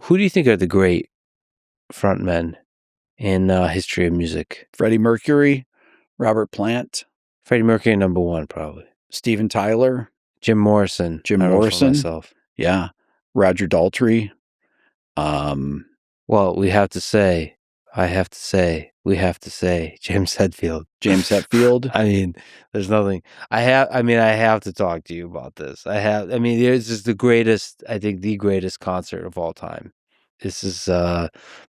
Who do you think are the great frontmen in history of music? Freddie Mercury, Robert Plant, Freddie Mercury, number one, probably. Steven Tyler, Jim Morrison. Jim I wrote for Morrison. myself. Yeah. Roger Daltrey. Well, we have to say, James Hetfield. James Hetfield. I mean, there's nothing. I have to talk to you about this. It's just the greatest, I think the greatest concert of all time. This is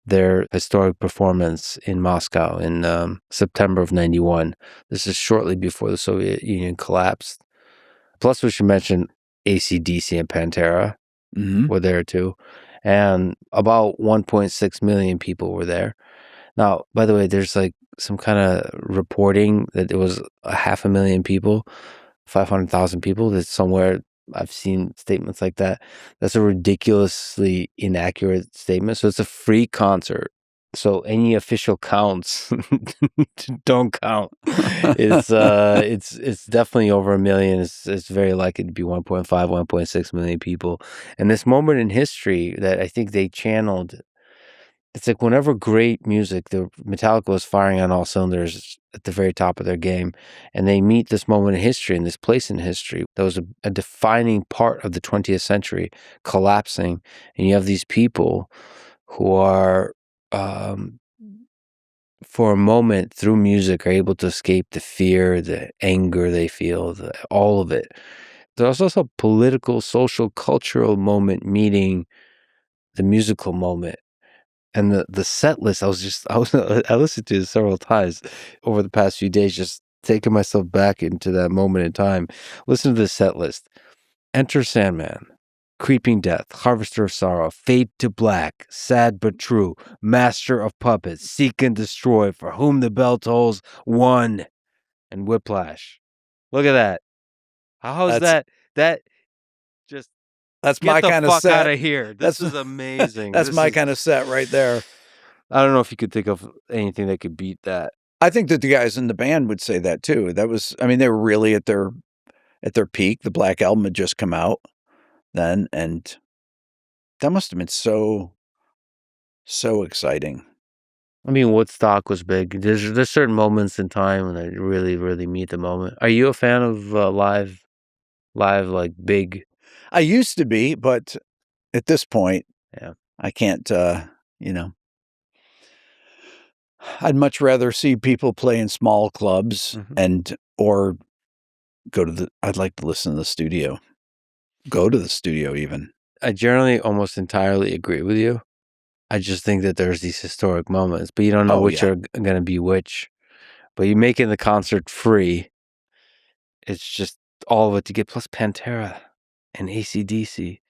their historic performance in Moscow in September of 91. This is shortly before the Soviet Union collapsed. Plus, we should mention AC/DC and Pantera were there too. And about 1.6 million people were there. Now, by the way, there's like some kind of reporting that it was 500,000 people, 500,000 people. That's somewhere I've seen statements like that. That's a ridiculously inaccurate statement. So it's a free concert. So any official counts don't count. It's definitely over 1 million. It's very likely to be 1.5, 1.6 million people. And this moment in history that I think they channeled, it's like whenever great music, the Metallica was firing on all cylinders at the very top of their game, and they meet this moment in history and this place in history that was a defining part of the 20th century collapsing, and you have these people who are for a moment through music are able to escape the fear, the anger they feel, all of it. There's also a political, social, cultural moment meeting the musical moment. And the set list, I listened to it several times over the past few days, just taking myself back into that moment in time. Listen to the set list. Enter Sandman, Creeping Death, Harvester of Sorrow, Fade to Black, Sad But True, Master of Puppets, Seek and Destroy, For Whom the Bell Tolls, One, and Whiplash. Look at that. How's that? That just that's get my the kind of fuck set. out of here. This is amazing. That's my kind of set right there. I don't know if you could think of anything that could beat that. I think that the guys in the band would say that too. That was, I mean, they were really at their peak. The Black Album had just come out then, and that must have been so exciting. I mean, Woodstock was big. There's certain moments in time when I really, really meet the moment. Are you a fan of live like big? I used to be, but at this point, yeah, I can't. I'd much rather see people play in small clubs or I'd like to listen to the studio. Go to the studio even. I generally almost entirely agree with you. I just think that there's these historic moments, but you don't know which are going to be which. But you're making the concert free. It's just all of it to get, plus Pantera and AC/DC.